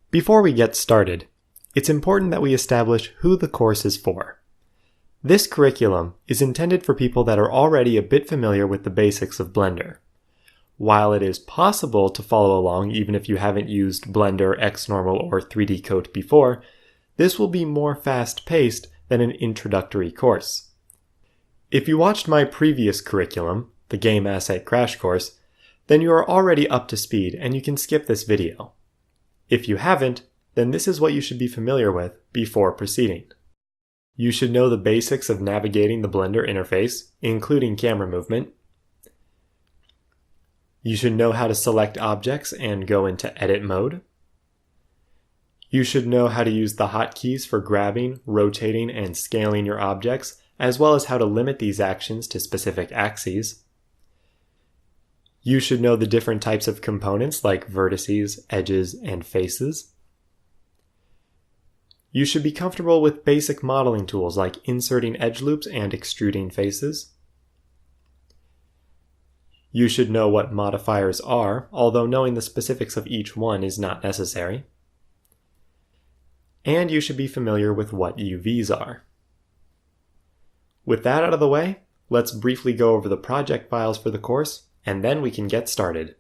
Before we get started, it's important that we establish who the course is for. This curriculum is intended for people that are already a bit familiar with the basics of Blender. While it is possible to follow along even if you haven't used Blender, XNormal, or 3D Coat before, this will be more fast-paced than an introductory course. If you watched my previous curriculum, the Game Asset Crash Course, then you are already up to speed and you can skip this video. If you haven't, then this is what you should be familiar with before proceeding. You should know the basics of navigating the Blender interface, including camera movement. You should know how to select objects and go into edit mode. You should know how to use the hotkeys for grabbing, rotating, and scaling your objects, as well as how to limit these actions to specific axes. You should know the different types of components like vertices, edges, and faces. You should be comfortable with basic modeling tools like inserting edge loops and extruding faces. You should know what modifiers are, although knowing the specifics of each one is not necessary. And you should be familiar with what UVs are. With that out of the way, let's briefly go over the project files for the course, and then we can get started.